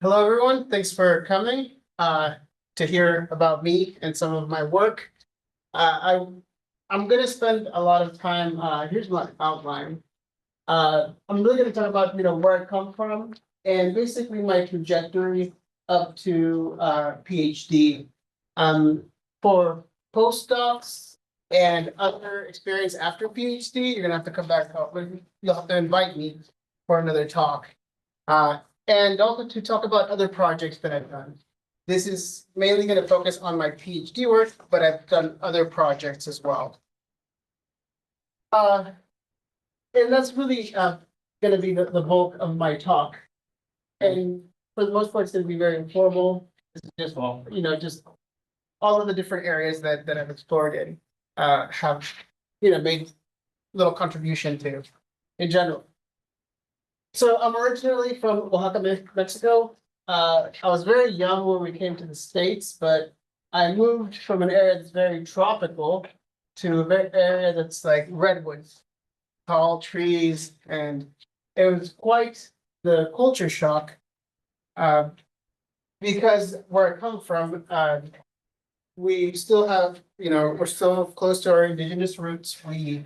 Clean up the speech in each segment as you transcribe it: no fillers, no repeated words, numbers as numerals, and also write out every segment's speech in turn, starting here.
Hello, everyone. Thanks for coming to hear about me and some of my work. I'm going to spend a lot of time. Here's my outline. I'm really going to talk about where I come from and basically my trajectory up to PhD. For postdocs and other experience after PhD, you're going to have to come back. You'll have to invite me for another talk. And also to talk about other projects that I've done. This is mainly going to focus on my PhD work, but I've done other projects as well. And that's really going to be the bulk of my talk. And for the most part, it's going to be very informal. It's just, just all of the different areas that I've explored and have, made little contribution to in general. So I'm originally from Oaxaca, Mexico. I was very young when we came to the States, but I moved from an area that's very tropical to an area that's like redwoods, tall trees, and it was quite the culture shock. Because where I come from, we still have, we're still close to our indigenous roots. We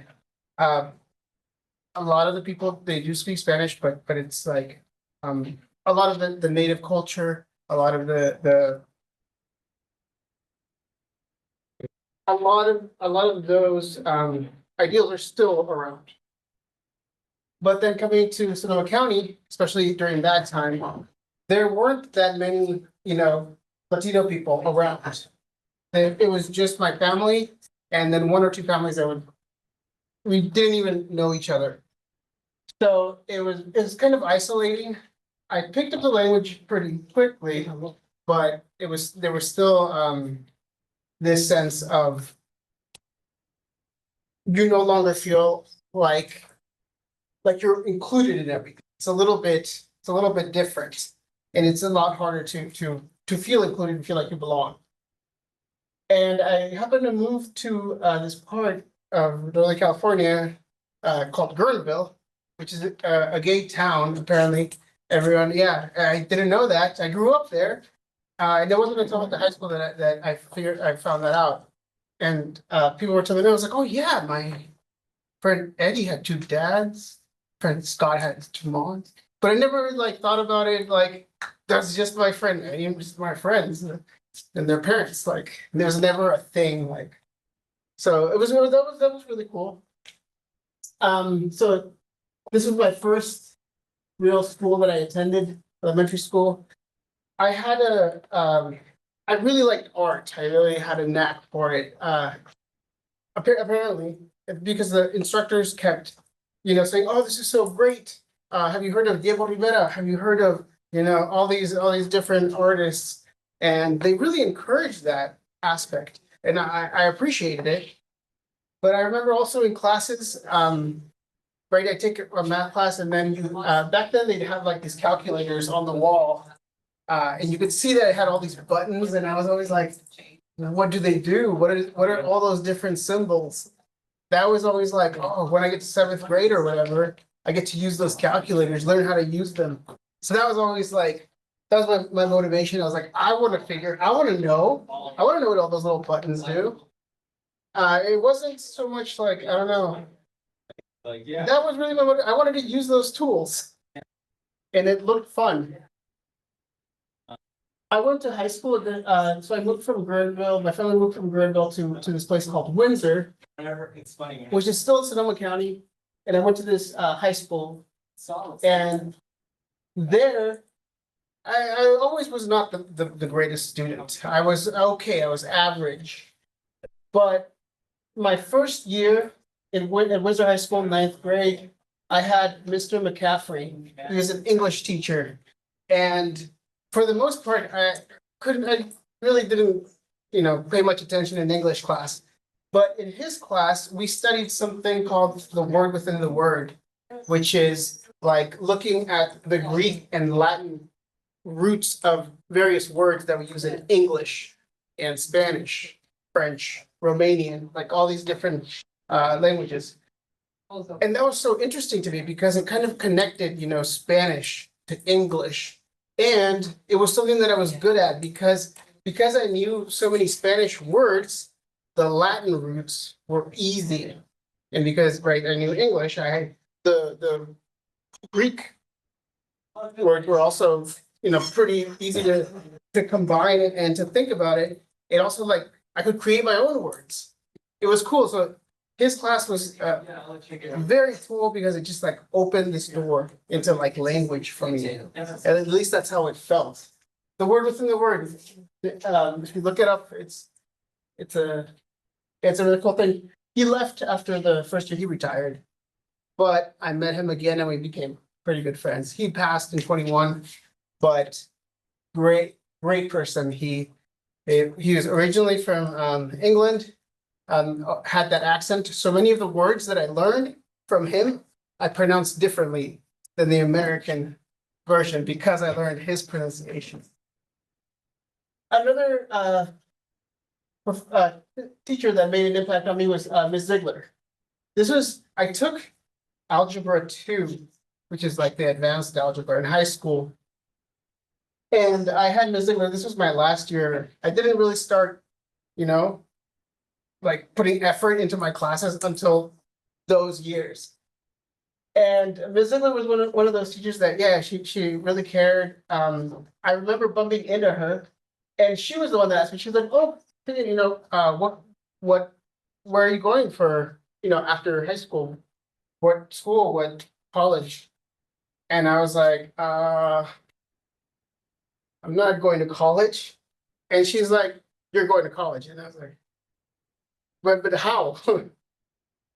a lot of the people, they do speak Spanish, but it's like a lot of the native culture, a lot of a lot of those ideals are still around. But then coming to Sonoma County, especially during that time, there weren't that many, Latino people around. It was just my family and then one or two families that we didn't even know each other. So it was kind of isolating. I picked up the language pretty quickly, but there was still this sense of you no longer feel like you're included in everything. It's a little bit different, and it's a lot harder to feel included and feel like you belong. And I happened to move to this part of Northern California called Guerneville, which is a gay town, apparently. Everyone, yeah, I didn't know that. I grew up there. And it wasn't until I went to high school that I found that out. And people were telling me, I was like, oh yeah, my friend Eddie had two dads. Friend Scott had two moms. But I never thought about it like that's just my friend Eddie and just my friends and their parents. There was never a thing so that was really cool. So this was my first real school that I attended, elementary school. I had I really liked art. I really had a knack for it. Apparently, because the instructors kept, saying, "Oh, this is so great. Have you heard of Diego Rivera? Have you heard of, all these different artists?" And they really encouraged that aspect, and I appreciated it. But I remember also in classes, right, I take a math class, and then back then they'd have these calculators on the wall, and you could see that it had all these buttons, and I was always like, what do they do? What are all those different symbols? That was always like, oh, when I get to seventh grade or whatever, I get to use those calculators, learn how to use them. So that was always that was my motivation. I was like, I want to know what all those little buttons do. It wasn't so much I don't know. That was really I wanted to use those tools, and it looked fun. I went to high school, so I moved from Guerneville. My family moved from Guerneville to this place called Windsor, which is still in Sonoma County. And I went to this high school, and there, I always was not the greatest student. I was okay. I was average, but my first year at Windsor High School, ninth grade, I had Mr. McCaffrey, who was an English teacher, and for the most part, I really didn't, pay much attention in English class. But in his class, we studied something called the word within the word, which is looking at the Greek and Latin roots of various words that we use in English and Spanish, French, Romanian, all these different languages. And that was so interesting to me because it kind of connected, Spanish to English And it was something that I was good at because I knew so many Spanish words, the Latin roots were easy. And because, right, I knew English, I had the Greek words were also, pretty easy to combine it and to think about it. It also like I could create my own words. It was cool. So his class was very cool because it just like opened this door into like language for me. And at least that's how it felt. The word within the word. If you look it up, it's a really cool thing. He left after the first year, he retired. But I met him again and we became pretty good friends. He passed in 21, but great person. He was originally from England, had that accent. So many of the words that I learned from him, I pronounced differently than the American version because I learned his pronunciation. Another teacher that made an impact on me was Ms. Ziegler. I took Algebra 2, which is like the advanced algebra in high school. And I had Ms. Ziegler, this was my last year. I didn't really start, like putting effort into my classes until those years. And Ms. Ziegler was one of those teachers that, yeah, she really cared. I remember bumping into her and she was the one that asked me, she was like, oh, where are you going for, after high school? What school, what college? And I was like, I'm not going to college. And she's like, you're going to college. And I was like, but how?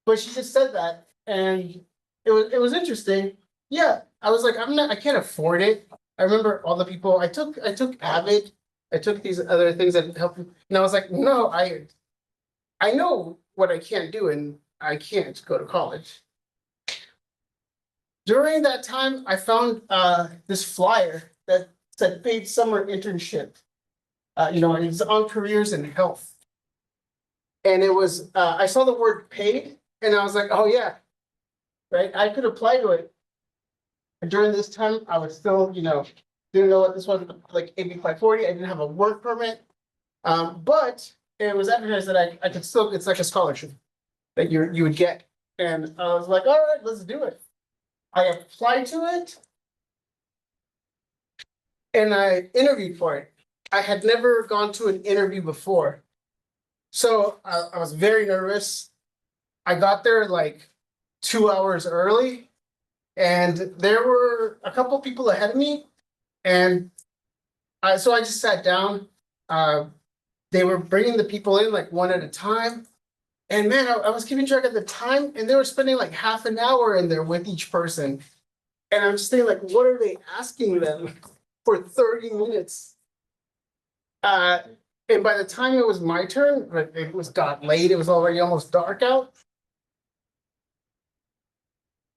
But she just said that. And it was interesting. Yeah. I was like, I can't afford it. I remember all the people I took Avid. I took these other things that help. And I was like, no, I know what I can't do and I can't go to college. During that time, I found this flyer that said paid summer internship. And it's on careers in health. And it was, I saw the word paid and I was like, oh yeah, right? I could apply to it. And during this time, I was still, didn't know what this was, like AB 540. I didn't have a work permit. But it was advertised that I could still, it's like a scholarship that you would get. And I was like, all right, let's do it. I applied to it and I interviewed for it. I had never gone to an interview before. So I was very nervous. I got there like 2 hours early and there were a couple people ahead of me. And so I just sat down. They were bringing the people in like one at a time. And man, I was keeping track of the time and they were spending like half an hour in there with each person. And I'm just thinking like, what are they asking them for 30 minutes? And by the time it was my turn, it got late. It was already almost dark out.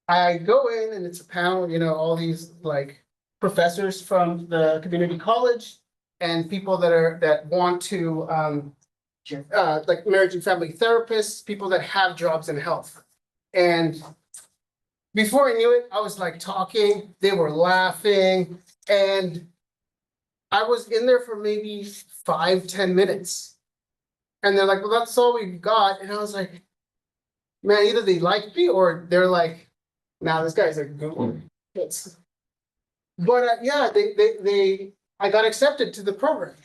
I go in and it's a panel, all these like professors from the community college and people that want to like marriage and family therapists, people that have jobs in health. And before I knew it, I was like talking, they were laughing, and I was in there for maybe 5-10 minutes. And they're like, well, that's all we've got. And I was like, man, either they like me or they're like, nah, this guy's a good one. But yeah, I got accepted to the program.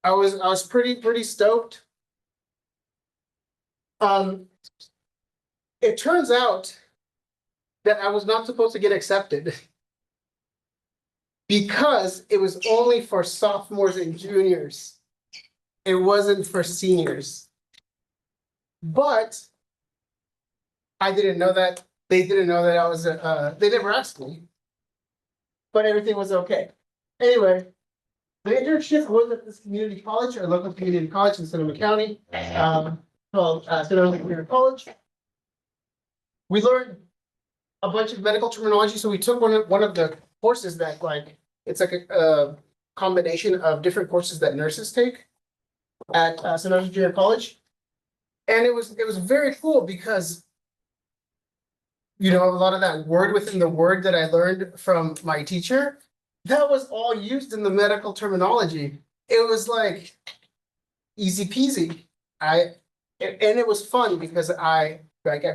I was pretty stoked. It turns out that I was not supposed to get accepted because it was only for sophomores and juniors. It wasn't for seniors. But I didn't know that. They didn't know that I was they never asked me. But everything was okay. Anyway, the internship was at this community college, our local community college in Sonoma County, called Santa Rosa Junior College. We learned a bunch of medical terminology. So we took one of the courses that it's like a combination of different courses that nurses take at Santa Rosa Junior College. And it was very cool because a lot of that word within the word that I learned from my teacher that was all used in the medical terminology. It was like easy peasy. And it was fun because I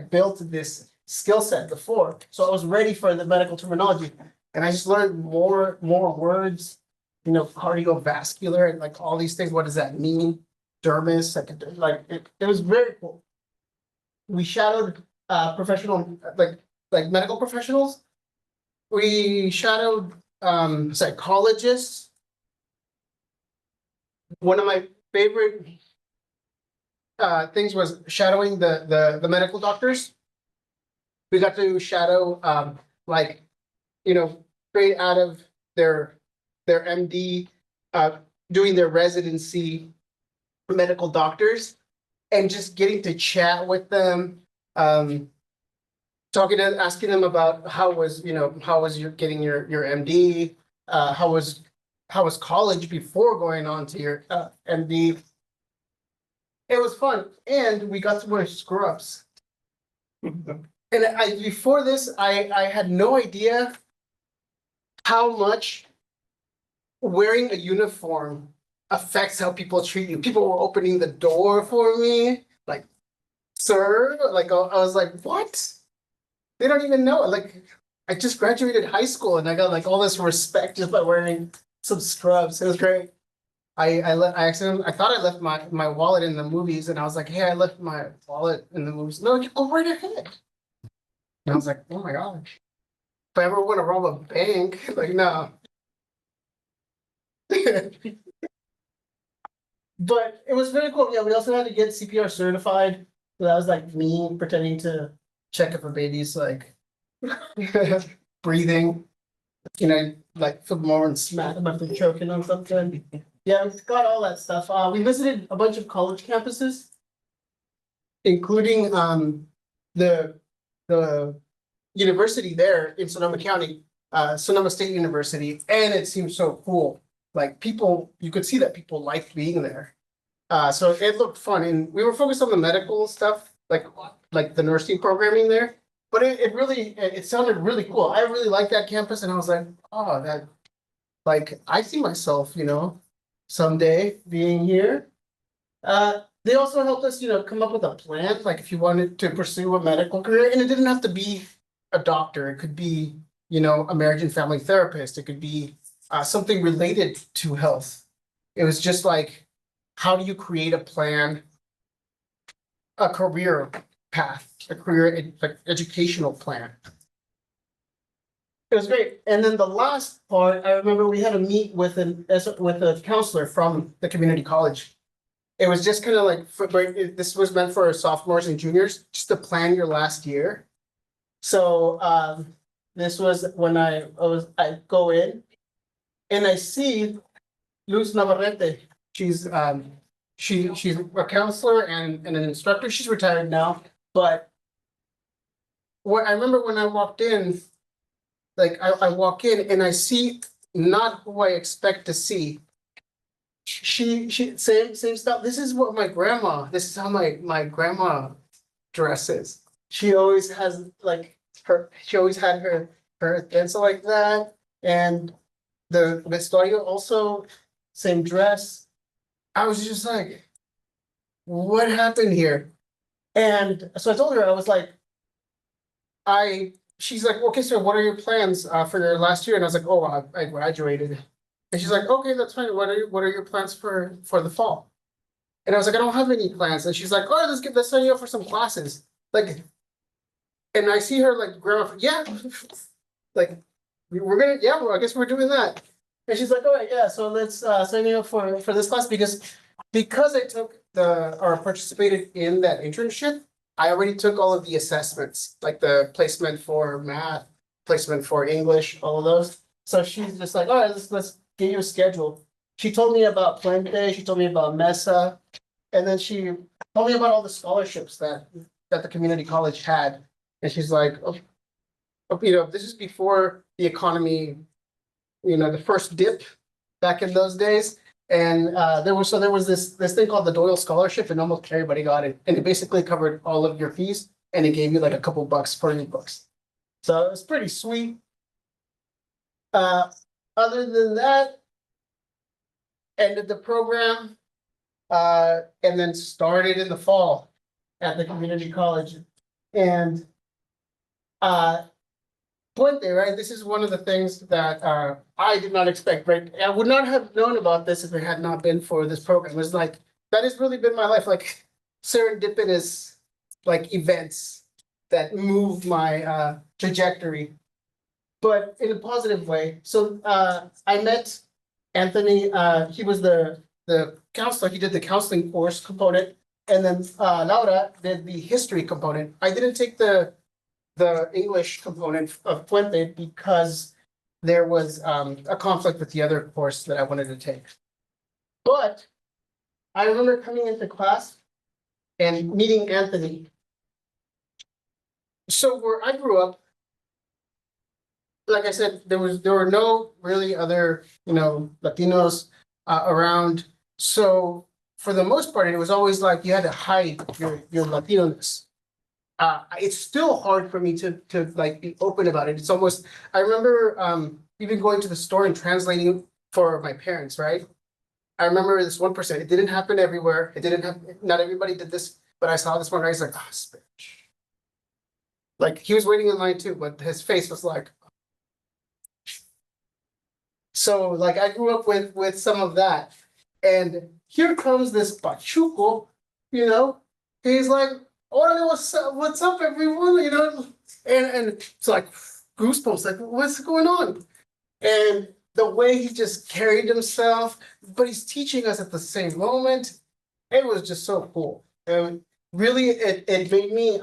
built this skill set before, so I was ready for the medical terminology, and I just learned more words, cardiovascular and like all these things. What does that mean? Dermis, like it was very cool. We shadowed professional like medical professionals. We shadowed psychologists. One of my favorite things was shadowing the medical doctors. We got to shadow like straight out of their MD, doing their residency, medical doctors, and just getting to chat with them, asking them about how was you getting your MD, how was college before going on to your MD. It was fun, and we got to wear scrubs. And before this, I had no idea how much wearing a uniform affects how people treat you. People were opening the door for me, like, sir, like I was like, what? They don't even know. Like, I just graduated high school and I got like all this respect just by wearing some scrubs. It was great. I thought I left my wallet in the movies, and I was like, hey, I left my wallet in the movies. No, you go right ahead. And I was like, oh my gosh. If I ever want to rob a bank, like, no. But it was very cool. Yeah, we also had to get CPR certified. So that was like me pretending to check if a baby's like breathing, like flip them over and smack them if they're choking on something. Yeah, we got all that stuff. We visited a bunch of college campuses, including the university there in Sonoma County, Sonoma State University, and it seemed so cool. Like you could see that people liked being there. So it looked fun, and we were focused on the medical stuff, like the nursing programming there. But it sounded really cool. I really liked that campus, and I was like, oh, that, like, I see myself, someday being here. They also helped us, come up with a plan, like if you wanted to pursue a medical career, and it didn't have to be a doctor. It could be, American Family Therapist. It could be something related to health. It was just like, how do you create a plan, a career path, a career educational plan? It was great. And then the last part, I remember we had to meet with a counselor from the community college. It was just kind of like, this was meant for sophomores and juniors, just to plan your last year. So this was when I go in and I see Luz Navarrete. She's a counselor and an instructor. She's retired now, but what I remember when I walked in, like I walk in and I see not who I expect to see. She same stuff. This is what this is how my grandma dresses. She always has she always had her pencil like that, and the vestuario also same dress. I was just like, what happened here? And so I told her, I was like, she's like, okay, so what are your plans for your last year? And I was like, oh, I graduated. And she's like, okay, that's fine. What are your plans for the fall? And I was like, I don't have any plans. And she's like, oh, let's sign you up for some classes. Like, and I see her like, grandma, yeah, like well, I guess we're doing that. And she's like, all right, yeah, so let's sign you up for this class because I took or participated in that internship. I already took all of the assessments, like the placement for math, placement for English, all of those. So she's just like, all right, let's get you a schedule. She told me about Puente, she told me about Mesa, and then she told me about all the scholarships that the community college had. And she's like, this is before the economy, the first dip back in those days. And there was this thing called the Doyle Scholarship, and almost everybody got it. And it basically covered all of your fees, and it gave you like a couple bucks for your books. So it was pretty sweet. other than that, ended the program, and then started in the fall at the community college. And Puente, right? This is one of the things that I did not expect, right? I would not have known about this if it had not been for this program. It was like, that has really been my life, like serendipitous, like events that moved my trajectory, but in a positive way. So I met Anthony, he was the counselor, he did the counseling course component, and then Laura did the history component. I didn't take the English component of Puente because there was a conflict with the other course that I wanted to take. But I remember coming into class and meeting Anthony. So where I grew up, like I said, there were no really other, Latinos around. So for the most part, it was always like you had to hide your Latino-ness. It's still hard for me to like be open about it. It's almost, I remember even going to the store and translating for my parents, right? I remember this 1%. It didn't happen everywhere. It didn't happen, not everybody did this, but I saw this one guy, he's like, Spanish. Like he was waiting in line too, but his face was like. So like I grew up with some of that. And here comes this Pachuco, he's like, "Orale, what's up, everyone?" And it's like goosebumps, like, what's going on? And the way he just carried himself, but he's teaching us at the same moment. It was just so cool. And really, it made me,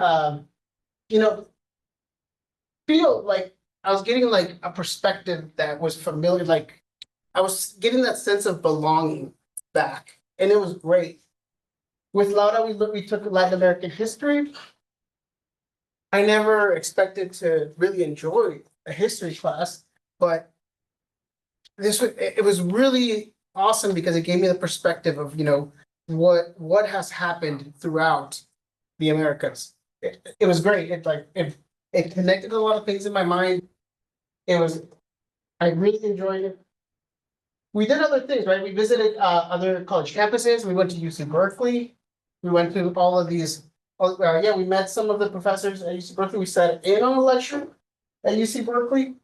feel like I was getting like a perspective that was familiar. Like I was getting that sense of belonging back, and it was great. With Laura, we took Latin American history. I never expected to really enjoy a history class, but it was really awesome because it gave me the perspective of what has happened throughout the Americas. It was great. It connected a lot of things in my mind. I really enjoyed it. We did other things, right? We visited other college campuses. We went to UC Berkeley. We went to all of these. We met some of the professors at UC Berkeley. We sat in on a lecture at UC Berkeley.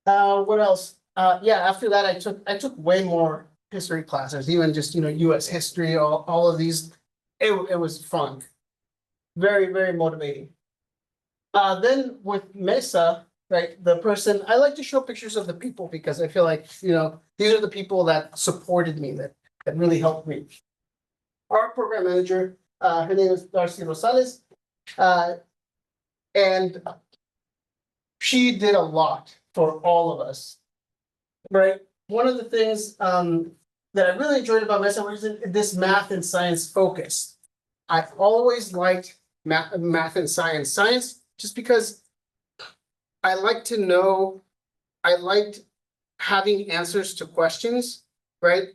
What else? After that, I took way more history classes, even just U.S. history, all of these. It was fun, very, very motivating. Then with Mesa, right, the person, I like to show pictures of the people because I feel like these are the people that supported me, that really helped me. Our program manager, her name is Darcy Rosales, and she did a lot for all of us, right? One of the things that I really enjoyed about Mesa was this math and science focus. I always liked math and science. Science, just because I liked having answers to questions, right?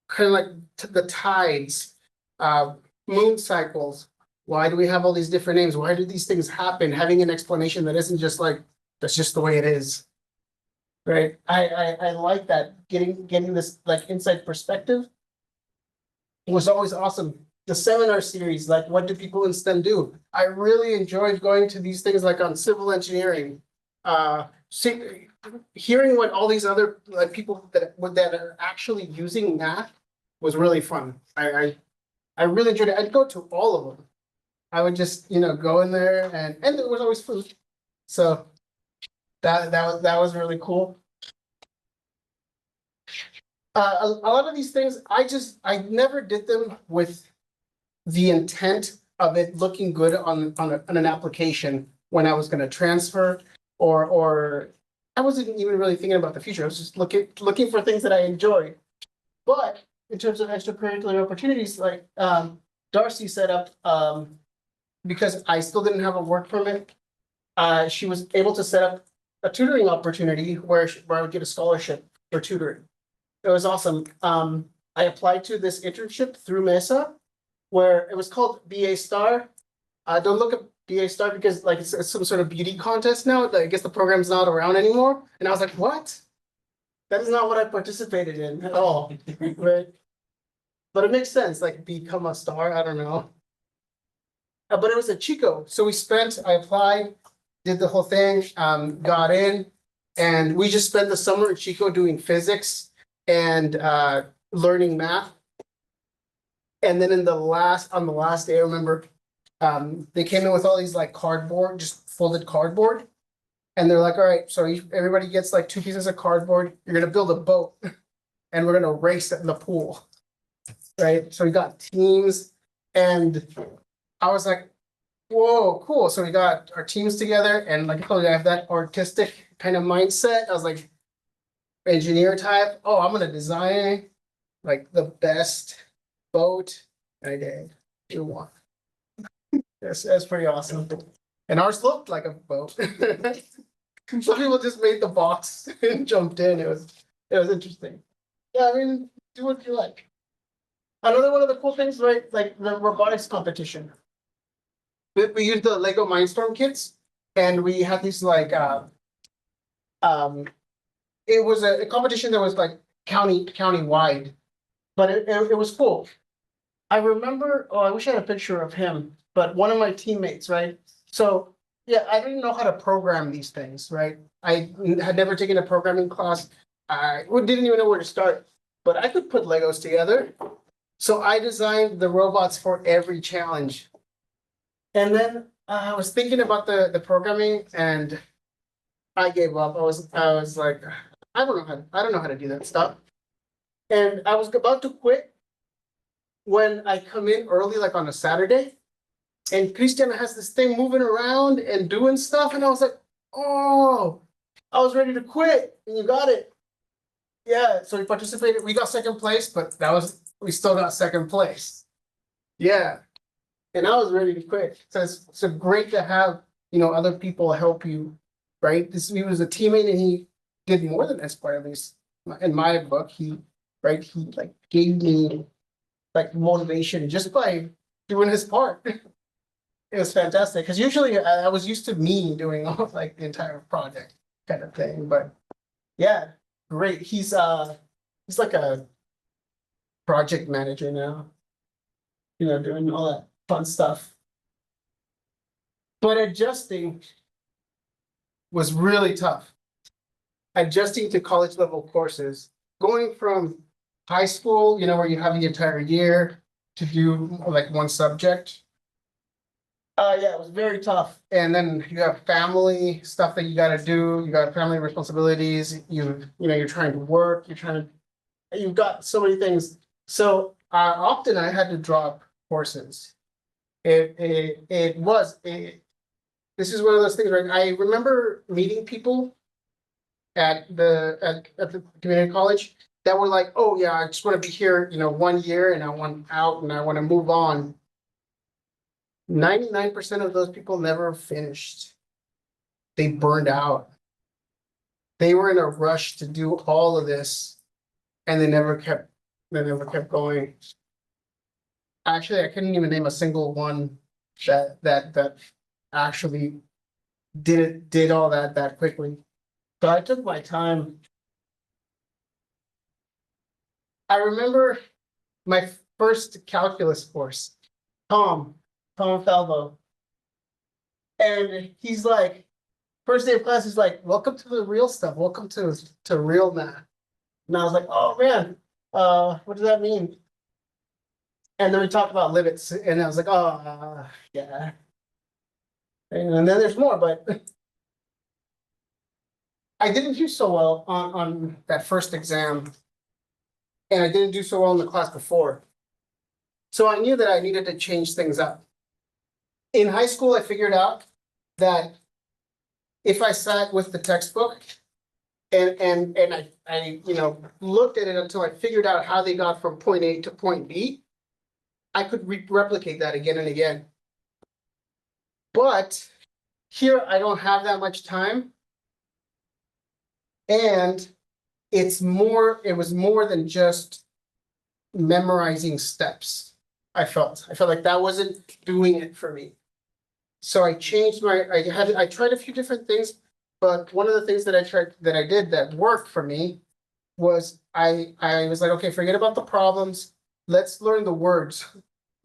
Kind of like the tides, moon cycles. Why do we have all these different names? Why do these things happen? Having an explanation that isn't just like, that's just the way it is, right? I like that, getting this like inside perspective. It was always awesome. The seminar series, like what do people in STEM do? I really enjoyed going to these things like on civil engineering, hearing what all these other like people that are actually using math was really fun. I really enjoyed it. I'd go to all of them. I would just go in there and there was always food, so that was really cool. A lot of these things I never did them with the intent of it looking good on an application when I was going to transfer, or I wasn't even really thinking about the future. I was just looking for things that I enjoyed. But in terms of extracurricular opportunities, like Darcy set up, because I still didn't have a work permit, she was able to set up a tutoring opportunity where I would get a scholarship for tutoring. It was awesome. I applied to this internship through Mesa, where it was called BA Star. Don't look BA Star because like it's some sort of beauty contest now. I guess the program's not around anymore. And I was like, what? That is not what I participated in at all. Right? But it makes sense, like become a star. I don't know. But it was at Chico. So I applied, did the whole thing, got in, and we just spent the summer at Chico doing physics and learning math. And then on the last day, I remember they came in with all these like cardboard, just folded cardboard. And they're like, all right, so everybody gets like 2 pieces of cardboard. You're gonna build a boat and we're gonna race it in the pool. Right? So we got teams, and I was like, whoa, cool. So we got our teams together, and like I told you, I have that artistic kind of mindset. I was like, engineer type. Oh, I'm gonna design like the best boat. And I did. It won. That's pretty awesome. And ours looked like a boat. Some people just made the box and jumped in. It was interesting. Yeah, I mean, do what you like. Another one of the cool things, right? Like the robotics competition. We used the Lego Mindstorm kits, and we had these like it was a competition that was like county wide, but it was cool. I remember, I wish I had a picture of him, but one of my teammates, right? So yeah, I didn't know how to program these things, right? I had never taken a programming class. I didn't even know where to start, but I could put Legos together. So I designed the robots for every challenge. And then I was thinking about the programming, and I gave up. I was like, I don't know how to do that stuff. And I was about to quit when I come in early, like on a Saturday, and Christian has this thing moving around and doing stuff, and I was like, oh, I was ready to quit, and you got it. Yeah, so we participated. We got second place, but we still got second place. Yeah. And I was ready to quit. So it's so great to have, other people help you, right? He was a teammate, and he did more than Esquire, at least in my book. He like gave me like motivation just by doing his part. It was fantastic because usually I was used to me doing all like the entire project kind of thing. But yeah, great. He's like a project manager now, doing all that fun stuff. But adjusting was really tough. Adjusting to college level courses, going from high school, where you have the entire year to do like one subject. Yeah, it was very tough. And then you have family stuff that you got to do. You got family responsibilities. You're trying to work. You've got so many things. So often I had to drop courses. This is one of those things, right? I remember meeting people at the community college that were like, oh yeah, I just want to be here, 1 year, and I want out, and I want to move on. 99% of those people never finished. They burned out. They were in a rush to do all of this, and they never kept going. Actually, I couldn't even name a single one that actually did all that quickly. So I took my time. I remember my first calculus course, Tom Falvo. And he's like, first day of class, he's like, welcome to the real stuff. Welcome to real math. And I was like, oh man, what does that mean? And then we talked about limits, and I was like, oh, yeah. And then there's more, but I didn't do so well on that first exam, and I didn't do so well in the class before. So I knew that I needed to change things up. In high school, I figured out that if I sat with the textbook and I looked at it until I figured out how they got from point A to point B, I could replicate that again and again. But here I don't have that much time. And it was more than just memorizing steps. I felt like that wasn't doing it for me. So I changed I tried a few different things, but one of the things that I did that worked for me was I was like, okay, forget about the problems. Let's learn the words.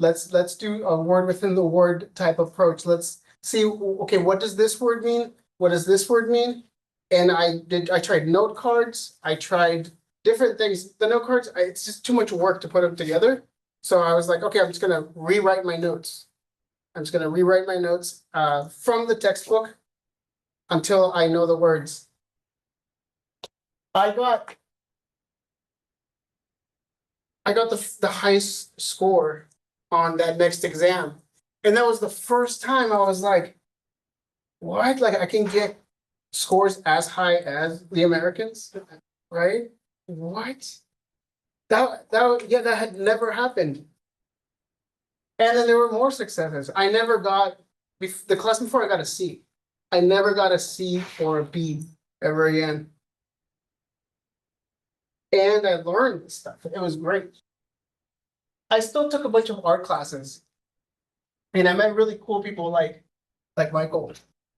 Let's do a word within the word type approach. Let's see, okay, what does this word mean? What does this word mean? And I tried note cards. I tried different things. The note cards, it's just too much work to put them together. So I was like, okay, I'm just gonna rewrite my notes. I'm just gonna rewrite my notes from the textbook until I know the words. I got the highest score on that next exam. And that was the first time I was like, what? Like I can get scores as high as the Americans, right? What? That had never happened. And then there were more successes. I never got the class before I got a C. I never got a C or a B ever again. And I learned this stuff. It was great. I still took a bunch of art classes. And I met really cool people like Michael.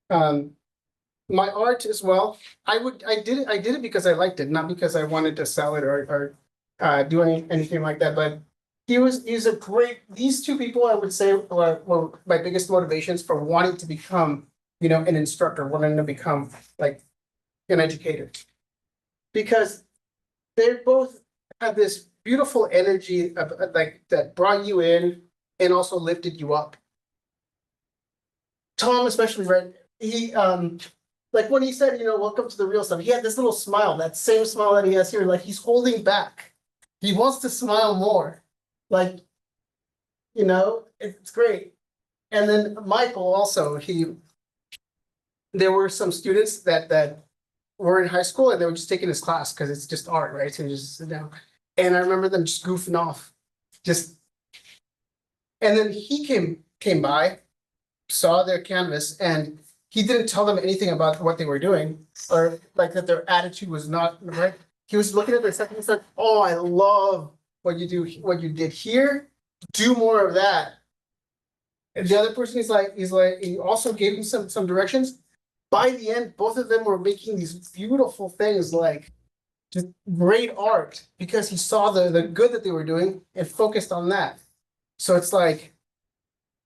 My art as well. I did it because I liked it, not because I wanted to sell it or do anything like that. But he's a great. These two people I would say were my biggest motivations for wanting to become, an instructor, wanting to become like an educator, because they both have this beautiful energy of like that brought you in and also lifted you up. Tom especially, right? He like when he said, welcome to the real stuff, he had this little smile, that same smile that he has here, like he's holding back. He wants to smile more. Like, it's great. And then Michael also, there were some students that were in high school and they were just taking his class because it's just art, right? So you just sit down. And I remember them just goofing off. And then he came by, saw their canvas, and he didn't tell them anything about what they were doing or like that their attitude was not right. He was looking at their stuff and he said, "Oh, I love what you do, what you did here. Do more of that." And the other person he also gave him some directions. By the end, both of them were making these beautiful things, like just great art, because he saw the good that they were doing and focused on that. So it's like,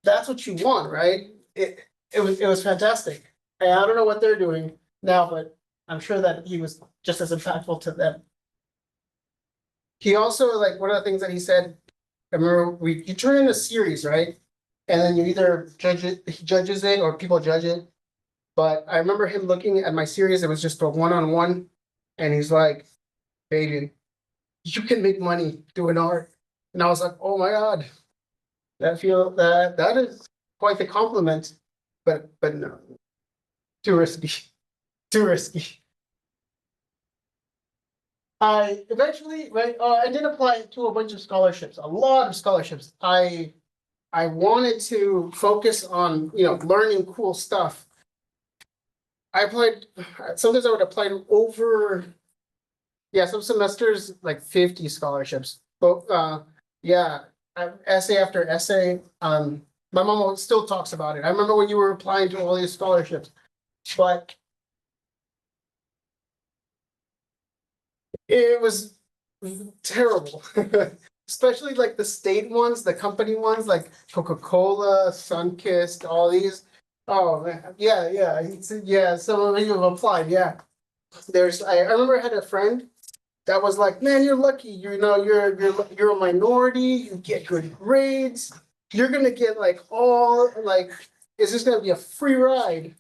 that's what you want, right? It was fantastic. And I don't know what they're doing now, but I'm sure that he was just as impactful to them. He also, like, one of the things that he said, I remember you turn in a series, right? And then you either he judges it or people judge it. But I remember him looking at my series, it was just a one-on-one, and he's like, "Fabian, you can make money doing art." And I was like, oh my God, that is quite the compliment. But no, too risky, too risky. I eventually, right, I did apply to a bunch of scholarships, a lot of scholarships. I wanted to focus on, learning cool stuff. I applied, sometimes I would apply to over, some semesters, like 50 scholarships. But essay after essay. My mom still talks about it. I remember when you were applying to all these scholarships, but it was terrible. Especially like the state ones, the company ones, like Coca-Cola, Sunkist, all these. Oh man, yeah. Some of you have applied. Yeah, I remember I had a friend that was like, "Man, you're lucky. You're a minority. You get good grades. You're gonna get it's just gonna be a free ride."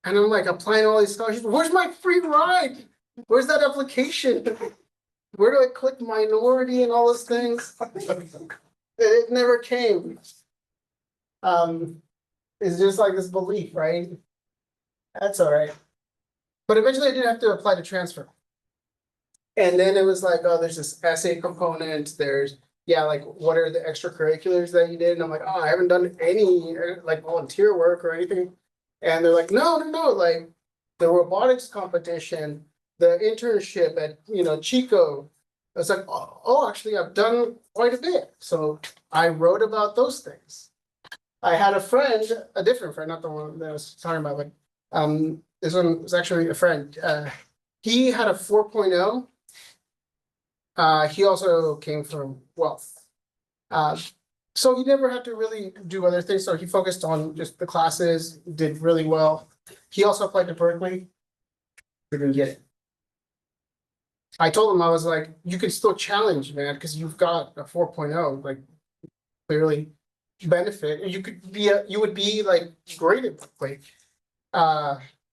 And I'm like applying all these scholarships. Where's my free ride? Where's that application? Where do I click minority and all those things? It never came. It's just like this belief, right? That's all right. But eventually I did have to apply to transfer. And then it was like, oh, there's this essay component. There's, like, what are the extracurriculars that you did? And I'm like, oh, I haven't done any like volunteer work or anything. And they're like, no, like the robotics competition, the internship at, Chico. I was like, oh, actually, I've done quite a bit. So I wrote about those things. I had a friend, a different friend, not the one that I was talking about, but this one was actually a friend. He had a 4.0. He also came from wealth. So he never had to really do other things. So he focused on just the classes, did really well. He also applied to Berkeley. Didn't get it. I told him, I was like, you can still challenge, man, because you've got a 4.0, like clearly benefit. You could be you would be like great at Berkeley.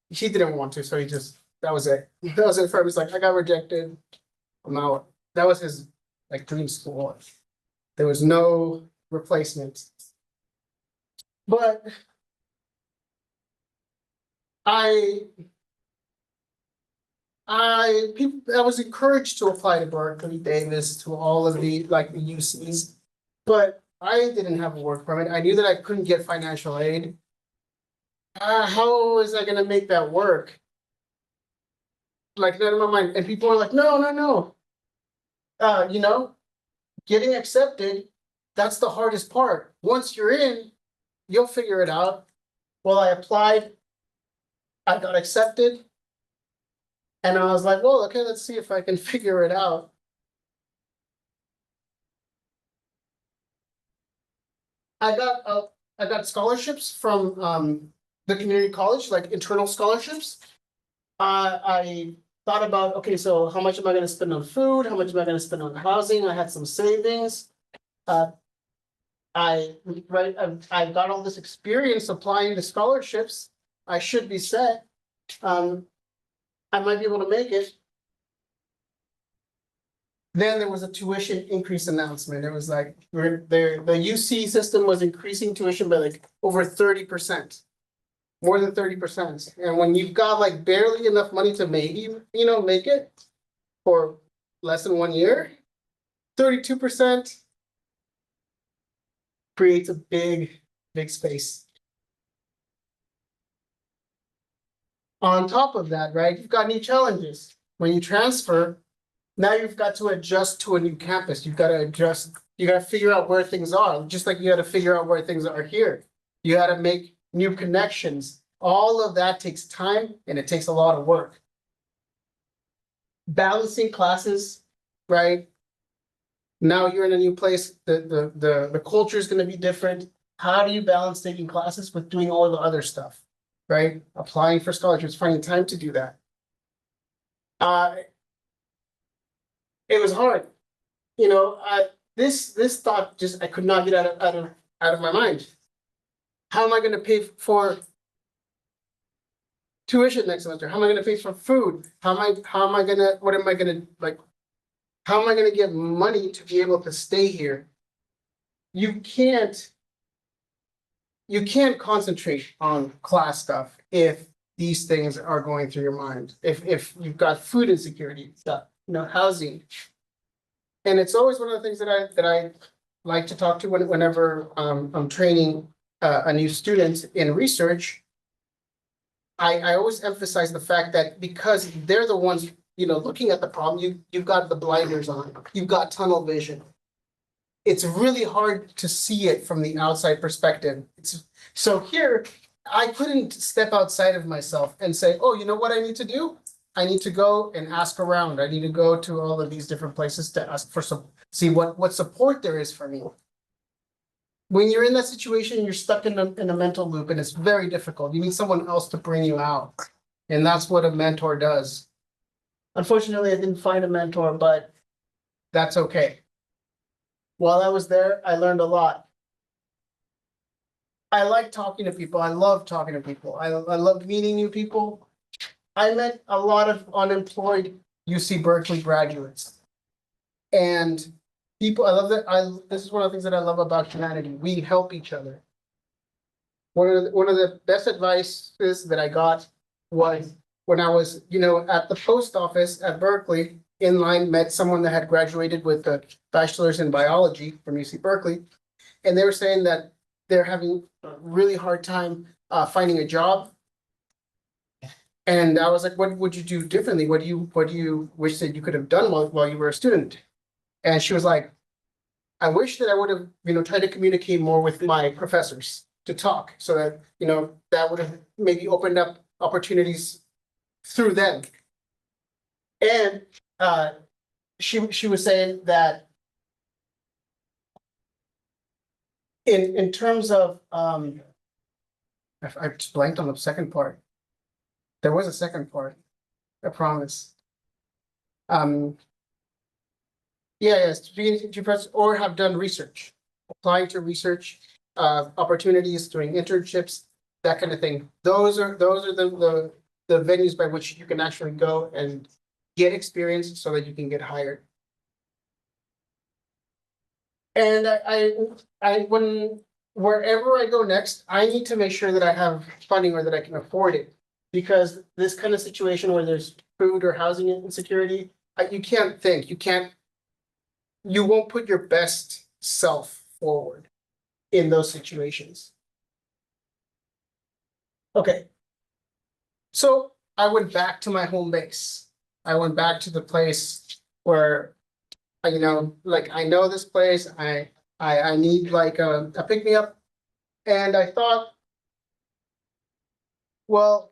He didn't want to, so he just that was it. That was it for him. He's like, I got rejected. I'm out. That was his like dream school. There was no replacement. But I was encouraged to apply to Berkeley, Davis, to all of the like the UCs, but I didn't have a work permit. I knew that I couldn't get financial aid. How was I gonna make that work? Like that in my mind, and people are like, no, no, no. You know, getting accepted, that's the hardest part. Once you're in, you'll figure it out. Well, I applied, I got accepted. And I was like, well, okay, let's see if I can figure it out. I got scholarships from the community college, like internal scholarships. I thought about, okay, so how much am I gonna spend on food? How much am I gonna spend on housing? I had some savings. I got all this experience applying to scholarships. I should be set. I might be able to make it. Then there was a tuition increase announcement. It was like the UC system was increasing tuition by like over 30%, more than 30%. And when you've got like barely enough money to maybe, make it for less than 1 year, 32% creates a big, big space. On top of that, right, you've got new challenges. When you transfer, now you've got to adjust to a new campus. You've got to adjust, you got to figure out where things are, just like you got to figure out where things are here. You got to make new connections. All of that takes time and it takes a lot of work. Balancing classes, right? Now you're in a new place, the culture is going to be different. How do you balance taking classes with doing all the other stuff? Right? Applying for scholarships, finding time to do that. It was hard. This thought just I could not get out of my mind. How am I going to pay for tuition next semester? How am I going to pay for food? How am I gonna get money to be able to stay here? You can't concentrate on class stuff if these things are going through your mind. If you've got food insecurity, stuff, housing. And it's always one of the things that I like to talk to whenever I'm training a new student in research. I always emphasize the fact that because they're the ones, looking at the problem, you've got the blinders on, you've got tunnel vision. It's really hard to see it from the outside perspective. So here, I couldn't step outside of myself and say, oh, you know what I need to do? I need to go and ask around. I need to go to all of these different places to ask for see what support there is for me. When you're in that situation, you're stuck in a mental loop and it's very difficult. You need someone else to bring you out. And that's what a mentor does. Unfortunately, I didn't find a mentor, but that's okay. While I was there, I learned a lot. I like talking to people. I love talking to people. I love meeting new people. I met a lot of unemployed UC Berkeley graduates. And people, I love that. This is one of the things that I love about humanity. We help each other. One of the best advices that I got was when I was, at the post office at Berkeley, in line, met someone that had graduated with a bachelor's in biology from UC Berkeley. And they were saying that they're having a really hard time finding a job. And I was like, what would you do differently? What do you wish that you could have done while you were a student? And she was like, I wish that I would have, tried to communicate more with my professors. to talk, so that, you know, that would have maybe opened up opportunities through them. And she was saying that in terms of I just blanked on the second part. There was a second part, I promise. Yes, to press or have done research, applying to research opportunities, doing internships, that kind of thing. Those are the venues by which you can actually go and get experience so that you can get hired. And wherever I go next, I need to make sure that I have funding or that I can afford it. Because this kind of situation where there's food or housing insecurity, you won't put your best self forward in those situations. Okay. So I went back to my home base. I went back to the place where, you know, like, I know this place, I need like a pick me up. And I thought, well,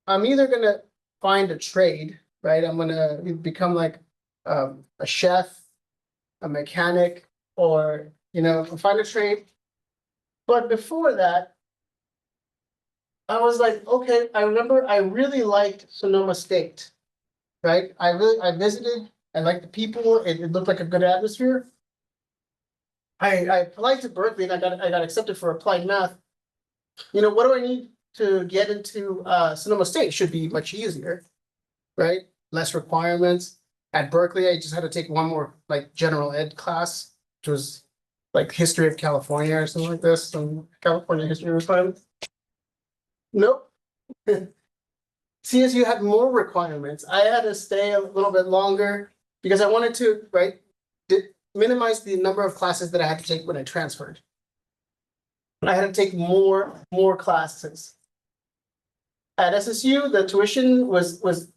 I'm either gonna find a trade, right? I'm gonna become like a chef, a mechanic, or, you know, find a trade. But before that, I was like, okay, I remember I really liked Sonoma State, right? I visited, I liked the people, it looked like a good atmosphere. I applied to Berkeley and I got accepted for applied math. You know, what do I need to get into Sonoma State? It should be much easier, right? Less requirements. At Berkeley, I just had to take one more like general ed class, which was like history of California or something like this, some California history requirements. Nope. CSU had more requirements. I had to stay a little bit longer because I wanted to, right, minimize the number of classes that I had to take when I transferred. I had to take more classes. At SSU, the tuition was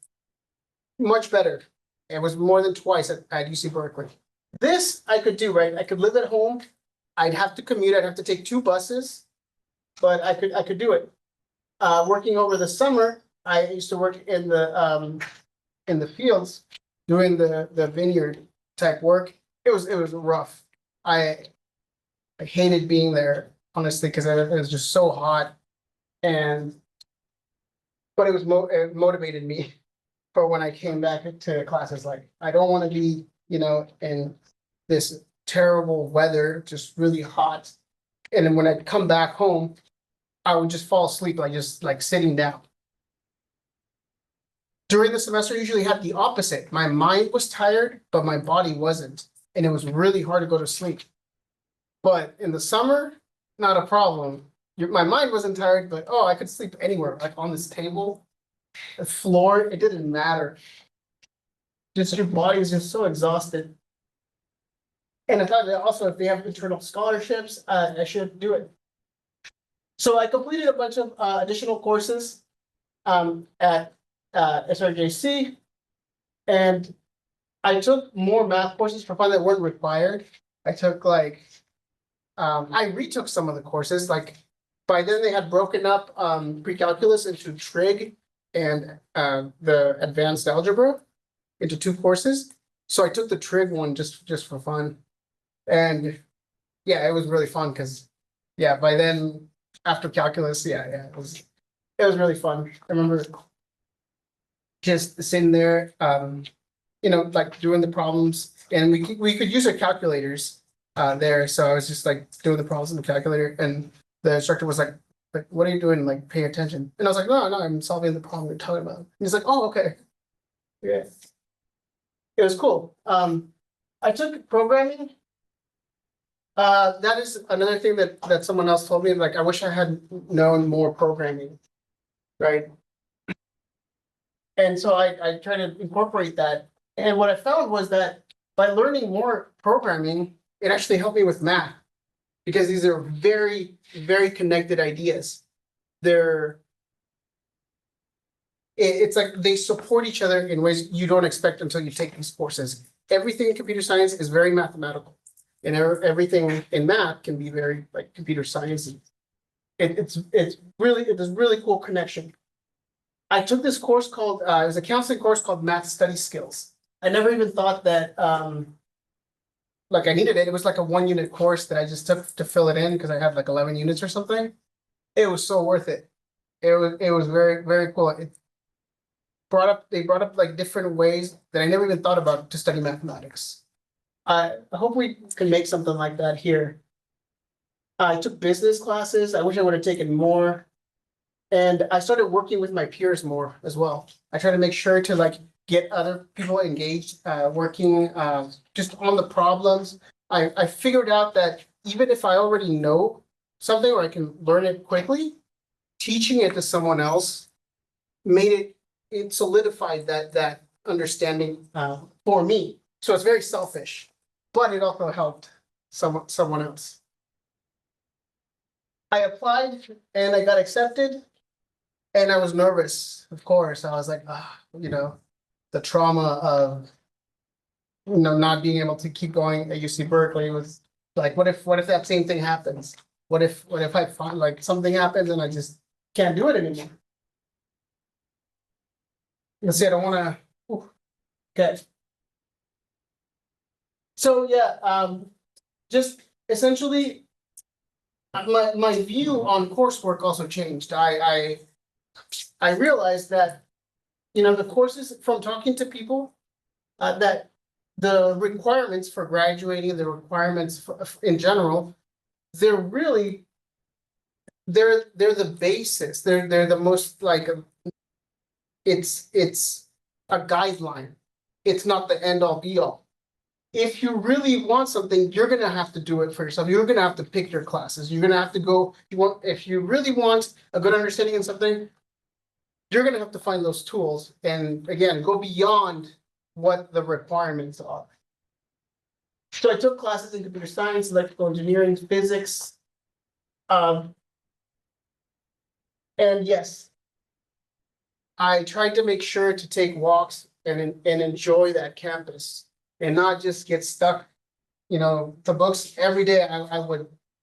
much better. It was more than twice at UC Berkeley. This I could do, right? I could live at home. I'd have to commute. I'd have to take 2 buses, but I could do it. Working over the summer, I used to work in the fields doing the vineyard type work. It was rough. I hated being there, honestly, because it was just so hot, but it motivated me for when I came back to classes. Like, I don't want to be, you know, in this terrible weather, just really hot. And then when I come back home, I would just fall asleep, like just like sitting down. During the semester, I usually had the opposite. My mind was tired, but my body wasn't. And it was really hard to go to sleep. But in the summer, not a problem. My mind wasn't tired, but oh, I could sleep anywhere, like on this table, the floor, it didn't matter. Just your body is just so exhausted. And I thought that also, if they have internal scholarships, I should do it. So I completed a bunch of additional courses at SRJC, and I took more math courses for fun that weren't required. I took like, I retook some of the courses. Like, by then they had broken up pre-calculus into trig and the advanced algebra into 2 courses. So I took the trig one just for fun. And yeah, it was really fun because, yeah, by then, after calculus, yeah, it was really fun. I remember just sitting there, you know, like doing the problems, and we could use our calculators there. So I was just like doing the problems in the calculator, and the instructor was like, what are you doing? Like, pay attention. And I was like, no, I'm solving the problem you're talking about. And he's like, oh, okay. Yeah. It was cool. I took programming. That is another thing that someone else told me. Like, I wish I had known more programming, right? And so I try to incorporate that. And what I found was that by learning more programming, it actually helped me with math, because these are very, very connected ideas. It's like they support each other in ways you don't expect until you take these courses. Everything in computer science is very mathematical, and everything in math can be very like computer sciencey. it's really, it's a really cool connection. I took this course called, it was a counseling course called Math Study Skills. I never even thought that, like I needed it. It was like a 1 unit course that I just took to fill it in because I had like 11 units or something. It was so worth it. It was very, very cool. They brought up like different ways that I never even thought about to study mathematics. I hope we can make something like that here. I took business classes. I wish I would have taken more. And I started working with my peers more as well. I try to make sure to like get other people engaged, working just on the problems. I figured out that even if I already know something or I can learn it quickly, teaching it to someone else made it solidified that understanding for me. So it's very selfish, but it also helped someone else. I applied and I got accepted. And I was nervous, of course. I was like, the trauma of, not being able to keep going at UC Berkeley was like, what if that same thing happens? What if I find like something happens and I just can't do it anymore? Let's see, I don't want to. Okay. So yeah, just essentially, my view on coursework also changed. I realized that, the courses from talking to people, that the requirements for graduating, the requirements in general, they're really, they're the basis. They're the most like, it's a guideline. It's not the end all be all. If you really want something, you're gonna have to do it for yourself. You're gonna have to pick your classes. You're gonna have to go. If you really want a good understanding in something, you're gonna have to find those tools and again go beyond what the requirements are. So I took classes in computer science, electrical engineering, physics. And yes, I tried to make sure to take walks and enjoy that campus and not just get stuck, to books. Every day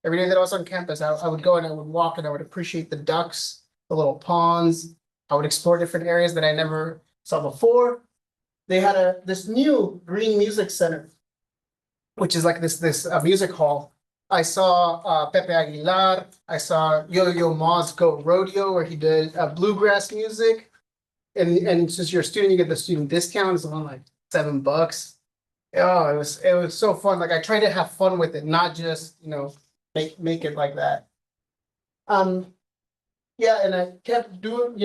every day that I was on campus, I would go and I would walk and I would appreciate the ducks, the little ponds. I would explore different areas that I never saw before. They had this new green music center, which is like this music hall. I saw Pepe Aguilar. I saw Yo-Yo Ma's Go Rodeo, where he did bluegrass music. And since you're a student, you get the student discount. It's only like $7. Oh, it was so fun. Like I try to have fun with it, not just make it like that. Yeah, and I kept doing,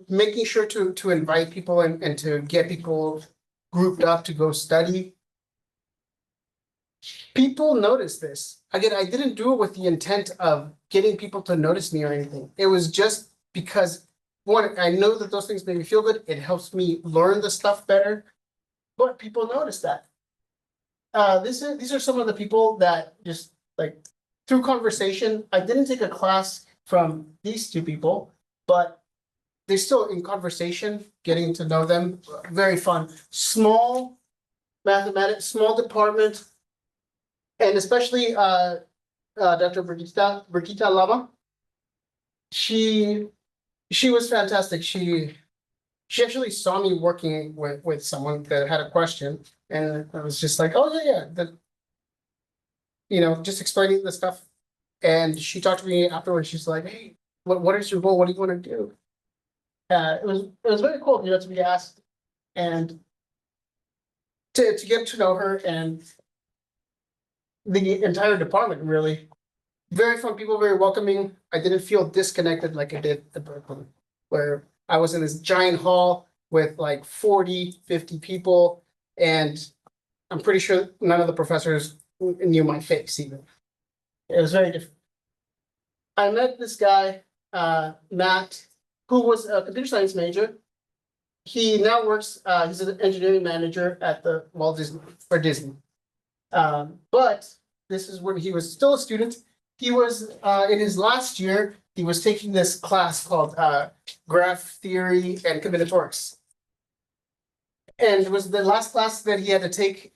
making sure to invite people and to get people grouped up to go study. People notice this. Again, I didn't do it with the intent of getting people to notice me or anything. It was just because one, I know that those things make me feel good. It helps me learn the stuff better. But people notice that. These are some of the people that just like through conversation. I didn't take a class from these two people, but they're still in conversation, getting to know them. Very fun. Small mathematics, small department, and especially Dr. Brigitta Lama. She was fantastic. She actually saw me working with someone that had a question, and I was just like, oh yeah, just explaining the stuff. And she talked to me afterwards. She's like, hey, what is your goal? What do you want to do? It was very cool, to be asked and to get to know her and the entire department. Really very fun people, very welcoming. I didn't feel disconnected like I did at Berkeley, where I was in this giant hall with like 40, 50 people, and I'm pretty sure none of the professors knew my face even. It was very different. I met this guy, Matt, who was a computer science major. He now works, he's an engineering manager at the Walt Disney for Disney. But this is when he was still a student. He was in his last year, he was taking this class called graph theory and combinatorics. And it was the last class that he had to take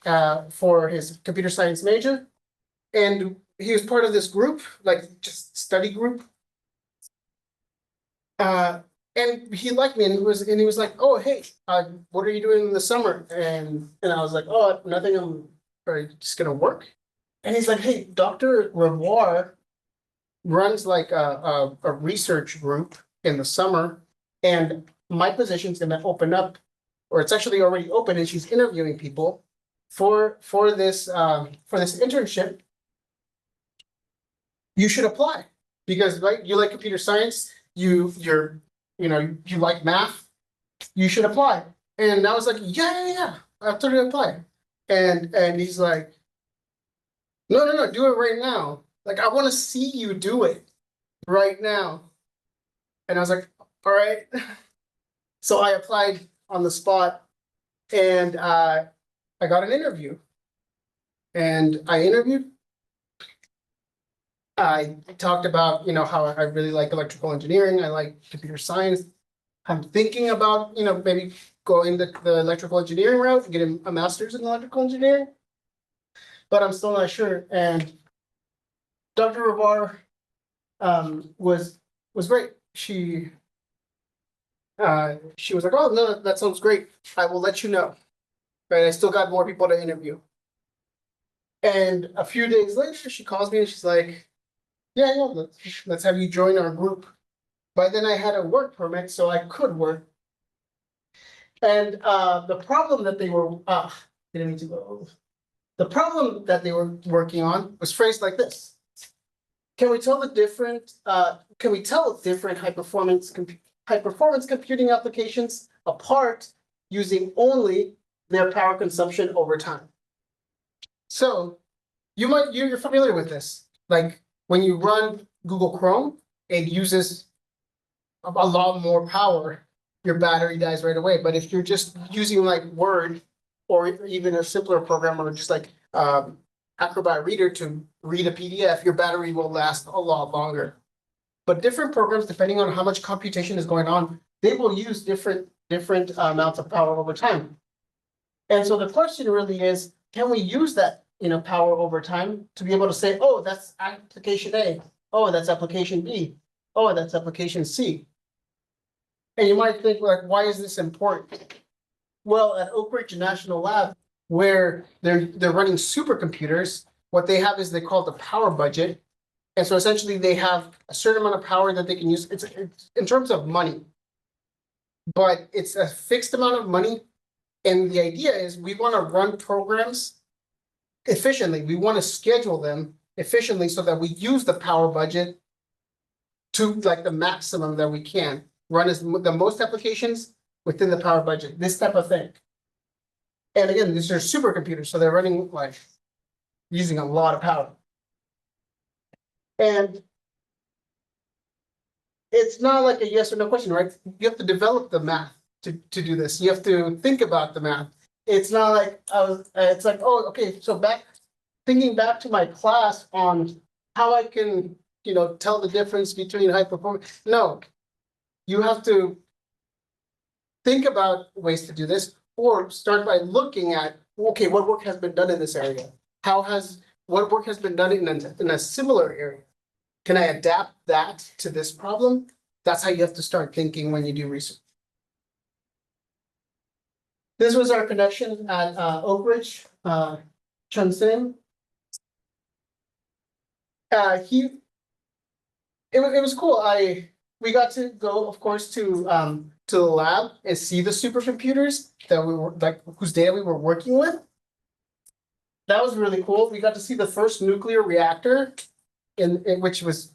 for his computer science major. And he was part of this group, like just study group. And he liked me, and he was like, "Oh, hey, what are you doing in the summer?" And I was like, "Oh, nothing. I'm probably just gonna work." And he's like, "Hey, Dr. Revoir runs like a research group in the summer, and my position's gonna open up, or it's actually already open, and she's interviewing people for this internship. You should apply because right, you like computer science, you like math, you should apply." And I was like, yeah, I'll totally apply. And he's like, no, do it right now. Like, I want to see you do it right now. And I was like, all right. So I applied on the spot, and I got an interview. And I interviewed. I talked about, how I really like electrical engineering. I like computer science. I'm thinking about, maybe going the electrical engineering route and getting a master's in electrical engineering. But I'm still not sure. And Dr. Revoir was great. She was like, "Oh, no, that sounds great. I will let you know." Right. I still got more people to interview. And a few days later, she calls me and she's like, yeah, let's have you join our group. By then I had a work permit, so I could work. And the problem that they were didn't mean to go. The problem that they were working on was phrased like this. Can we tell different high performance computing applications apart using only their power consumption over time? So you're familiar with this. Like when you run Google Chrome, it uses a lot more power. Your battery dies right away. But if you're just using like Word or even a simpler program or just like Acrobat Reader to read a PDF, your battery will last a lot longer. But different programs, depending on how much computation is going on, they will use different amounts of power over time. And so the question really is, can we use that power over time to be able to say, oh, that's application A, oh, that's application B, oh, that's application C. And you might think, like, why is this important? Well, at Oak Ridge National Lab, where they're running supercomputers, what they have is they call it the power budget. And so essentially they have a certain amount of power that they can use. It's in terms of money, but it's a fixed amount of money. And the idea is we want to run programs efficiently. We want to schedule them efficiently so that we use the power budget to like the maximum that we can. Run the most applications within the power budget, this type of thing. And again, these are supercomputers, so they're running like using a lot of power. And it's not like a yes or no question, right? You have to develop the math to do this. You have to think about the math. It's not like it's like, oh, okay, so thinking back to my class on how I can, tell the difference between high performance. No, you have to think about ways to do this, or start by looking at, okay, what work has been done in this area? What work has been done in a similar area? Can I adapt that to this problem? That's how you have to start thinking when you do research. This was our connection at Oak Ridge, Chun-Sin. It was cool. We got to go, of course, to the lab and see the supercomputers that we were whose data we were working with. That was really cool. We got to see the first nuclear reactor in which was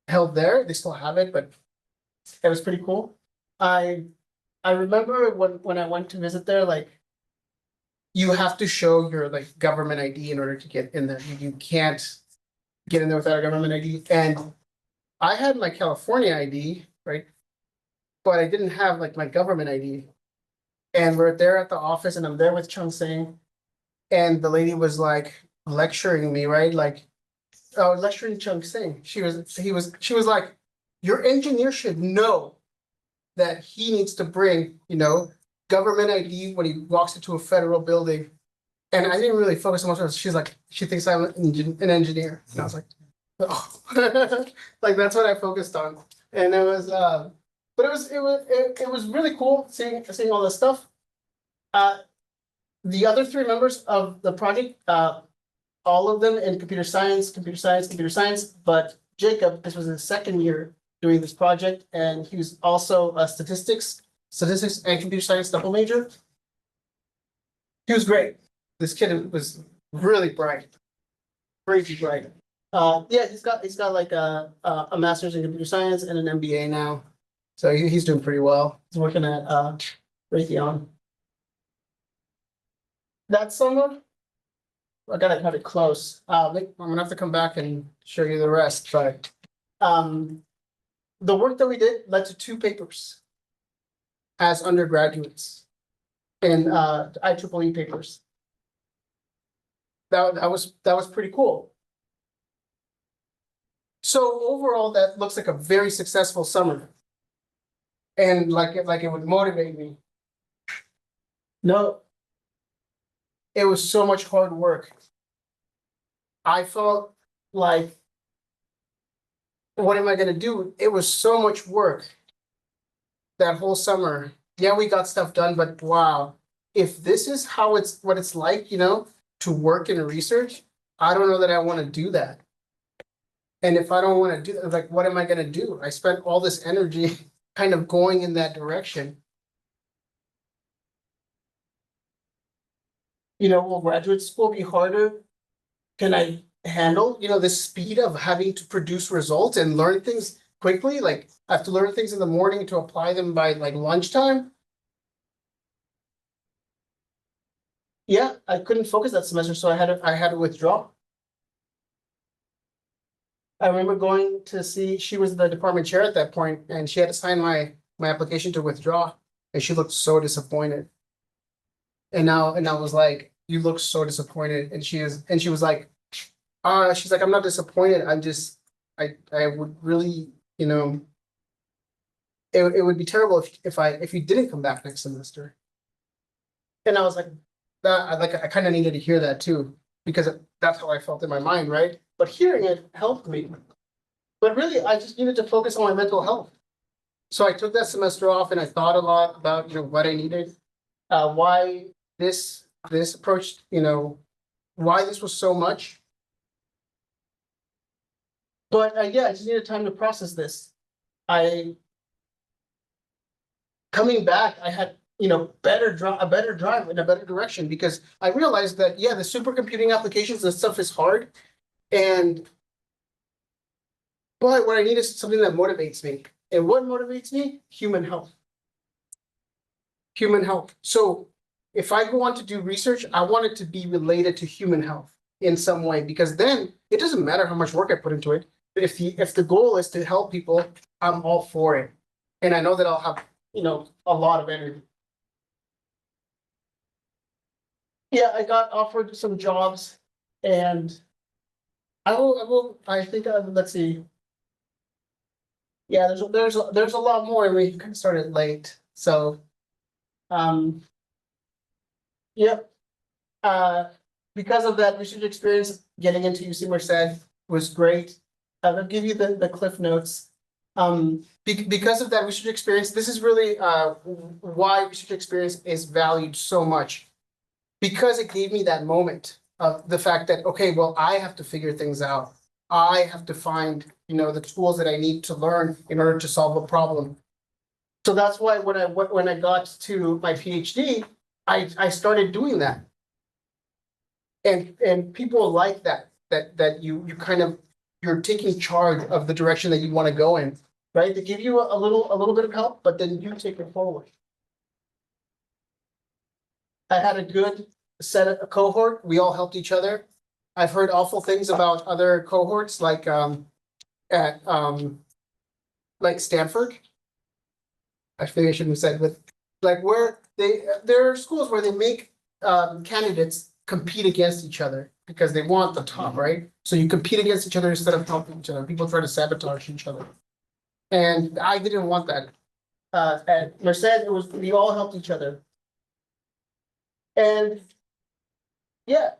held there. They still have it, but it was pretty cool. I remember when I went to visit there, like you have to show your like government ID in order to get in there. You can't get in there without a government ID. And I had my California ID, right? But I didn't have like my government ID. And we're there at the office, and I'm there with Chung Sing, and the lady was like lecturing me, right? Like, lecturing Chung Sing. She was like, your engineer should know that he needs to bring, government ID when he walks into a federal building. And I didn't really focus so much on it. She's like, she thinks I'm an engineer. And I was like, oh, like that's what I focused on. And it was, but it was really cool seeing all this stuff. The other three members of the project, all of them in computer science, but Jacob, this was his second year doing this project, and he was also a statistics and computer science double major. He was great. This kid was really bright, crazy bright. Yeah, he's got like a master's in computer science and an MBA now, so he's doing pretty well. He's working at Raytheon. That summer, I gotta cut it close. I'm gonna have to come back and show you the rest, but the work that we did led to 2 papers as undergraduates in IEEE papers. That was pretty cool. So overall, that looks like a very successful summer, and like it would motivate me. No, it was so much hard work. I felt like, what am I gonna do? It was so much work that whole summer. Yeah, we got stuff done, but wow, if this is what it's like, you know, to work in research, I don't know that I want to do that. And if I don't want to do that, like, what am I gonna do? I spent all this energy kind of going in that direction. You know, will graduate school be harder? Can I handle, you know, the speed of having to produce results and learn things quickly? Like, I have to learn things in the morning to apply them by like lunchtime. Yeah, I couldn't focus that semester, so I had to withdraw. I remember going to see, she was the department chair at that point, and she had to sign my application to withdraw, and she looked so disappointed. And I was like, you look so disappointed, and she was like, she's like, I'm not disappointed. I'm just, I would really, you know, it would be terrible if you didn't come back next semester. And I was like, I kind of needed to hear that too, because that's how I felt in my mind, right? But hearing it helped me. But really, I just needed to focus on my mental health. So I took that semester off, and I thought a lot about, you know, what I needed, why this approach, you know, why this was so much. But yeah, I just needed time to process this. Coming back, I had, you know, a better drive in a better direction, because I realized that, yeah, the supercomputing applications and stuff is hard, but what I need is something that motivates me. And what motivates me? Human health. Human health. So if I go on to do research, I want it to be related to human health in some way, because then it doesn't matter how much work I put into it. But if the goal is to help people, I'm all for it. And I know that I'll have, you know, a lot of energy. Yeah, I got offered some jobs, and I think, let's see. Yeah, there's a lot more, and we kind of started late, so. Yep. Because of that research experience, getting into UC Merced was great. I'll give you the cliff notes. Because of that research experience, this is really why research experience is valued so much. Because it gave me that moment of the fact that, okay, well, I have to figure things out. I have to find, you know, the tools that I need to learn in order to solve a problem. So that's why when I got to my PhD, I started doing that. And people like that you kind of, you're taking charge of the direction that you want to go in, right? They give you a little bit of help, but then you take it forward. I had a good a cohort. We all helped each other. I've heard awful things about other cohorts, like at Stanford. I think I shouldn't have said, but like where there are schools where they make candidates compete against each other because they want the top, right? So you compete against each other instead of helping each other. People try to sabotage each other, and I didn't want that. At Merced, we all helped each other, and yeah.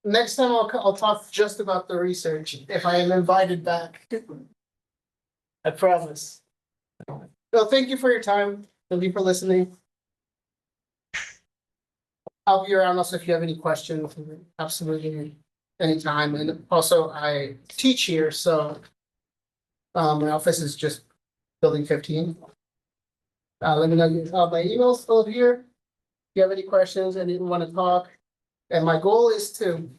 Next time I'll talk just about the research if I am invited back. I promise. Well, thank you for your time. Thank you for listening. I'll be around also if you have any questions, absolutely anytime. And also I teach here, so my office is just building 15. Let me know, my email's still here. If you have any questions and you want to talk. And my goal is to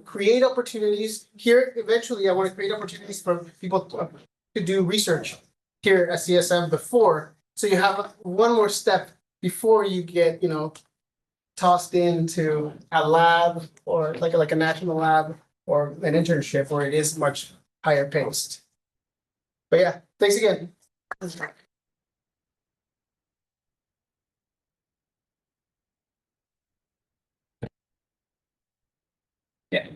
create opportunities here. Eventually, I want to create opportunities for people to do research here at CSM before. So you have one more step before you get, tossed into a lab or like a national lab or an internship where it is much higher paced. But yeah, thanks again. Yeah.